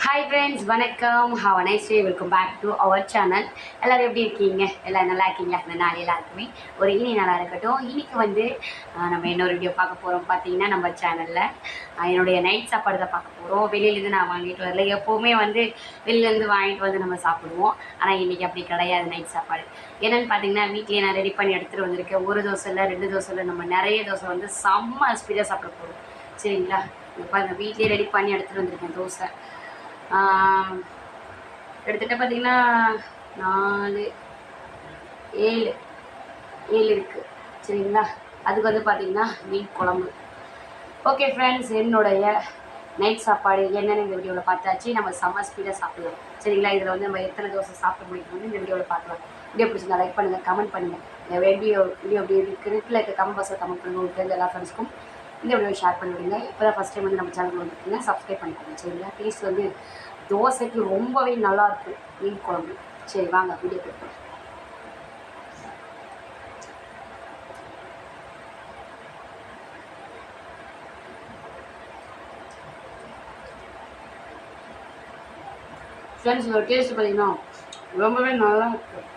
Hi friends, வணக்கம். Have a nice day. Welcome back to our channel. எல்லோரும் எப்படி இருக்கீங்க? எல்லாம் நல்லா இருக்கீங்களா? இந்த நாள் எல்லாருக்குமே ஒரு இனி நல்லா இருக்கட்டும். இன்னைக்கு வந்து நம்ம இன்னொரு வீடியோ பார்க்க போகிறோம். பார்த்தீங்கன்னா நம்ம சேனலில் என்னுடைய நைட் சாப்பாடு தான் பார்க்க போகிறோம். வெளியிலேருந்து நான் வாங்கிட்டு வரல. எப்போவுமே வந்து வெளியிலேருந்து வாங்கிட்டு வந்து நம்ம சாப்பிடுவோம். ஆனால் இன்றைக்கி அப்படி கிடையாது நைட் சாப்பாடு. என்னென்னு பார்த்தீங்கன்னா வீட்லேயே நான் ரெடி பண்ணி எடுத்துகிட்டு வந்திருக்கேன். ஒரு தோசை இல்லை, 2 தோசை இல்லை, நம்ம நிறைய தோசை வந்து செம்ம ஸ்பீடாக சாப்பிட போகிறோம். சரிங்களா? இப்போ அந்த வீட்லேயே ரெடி பண்ணி எடுத்துகிட்டு வந்திருக்கேன் தோசை. எடுத்துகிட்ட பார்த்தீங்கன்னா 4 7 இருக்குது. சரிங்களா? அதுக்கு வந்து பார்த்திங்கன்னா மீன் குழம்பு. ஓகே ஃப்ரெண்ட்ஸ், என்னுடைய நைட் சாப்பாடு என்னென்னு இந்த வீடியோவில் பார்த்தாச்சு. நம்ம செம்ம ஸ்பீடாக சாப்பிடலாம். சரிங்களா? இதில் வந்து நம்ம எத்தனை தோசை சாப்பிட முடியும் இந்த வீடியோவில் பார்க்கலாம். வீடியோ பிடிச்சிருந்தா லைக் பண்ணுங்கள், கமெண்ட் பண்ணுங்கள். இந்த வீடியோ எப்படி இருக்குது இருக்க கமெண்ட் பாக்ஸில் கமெண்ட் பண்ணுங்கள். உங்களுக்கு தெரிஞ்ச எல்லா ஃப்ரெண்ட்ஸ்க்கும் இந்த வீடியோ ஷேர் பண்ணிவிடுங்க. இப்போ தான் ஃபஸ்ட் டைம் வந்து நம்ம சேனல் வந்துருக்கீங்க, சப்ஸ்கிரைப் பண்ணிக்கோங்க. சரிங்களா? டேஸ்ட் வந்து தோசைக்கு ரொம்பவே நல்லாயிருக்கும் மீன் குழம்பு. சரி வாங்க வீடியோ போய்க்கலாம். ஃப்ரெண்ட்ஸ், ஒரு டேஸ்ட் பார்த்தீங்கன்னா ரொம்பவே நல்லா இருக்குது.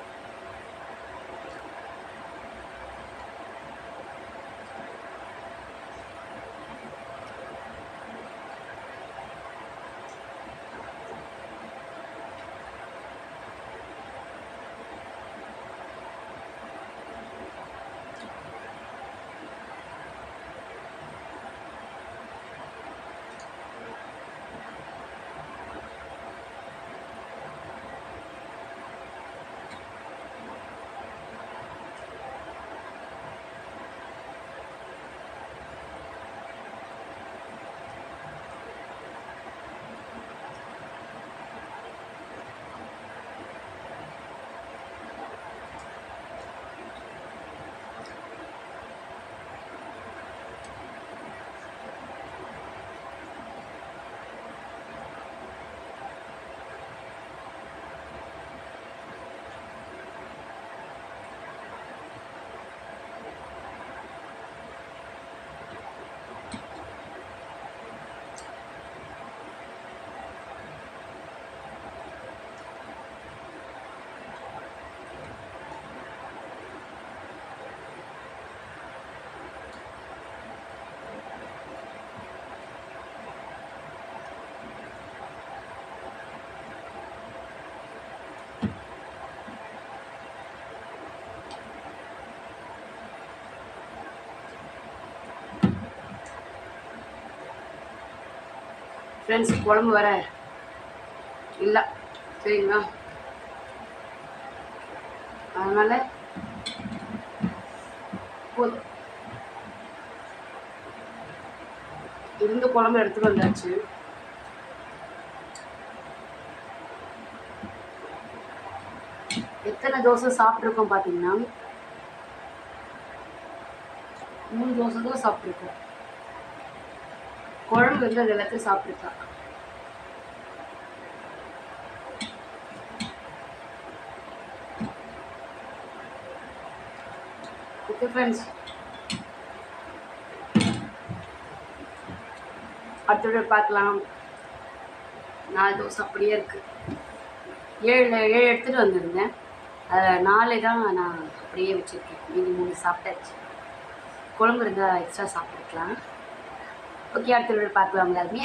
ஃப்ரெண்ட்ஸ், குழம்பு வர இல்லை. சரிங்களா? அதனால் போதும் இருந்து குழம்பு எடுத்துகிட்டு வந்தாச்சு. எத்தனை தோசை சாப்பிட்ருக்கோம் பார்த்தீங்கன்னா 3 தோசை தான் சாப்பிட்ருக்கோம். குழம்பு வந்து அது எல்லாத்தையும் சாப்பிட்ருக்கா. ஓகே ஃப்ரெண்ட்ஸ், அடுத்த பார்க்கலாம். 4 தோசை அப்படியே இருக்குது. 7 எடுத்துகிட்டு வந்திருந்தேன். அதில் 4 தான் நான் அப்படியே வச்சுருக்கேன். மீதி 3 சாப்பிட்டாச்சு. குழம்பு இருந்தால் எக்ஸ்ட்ரா சாப்பிட்டுக்கலாம். ஓகே, அடுத்த பார்க்கலாம் எல்லாருமே.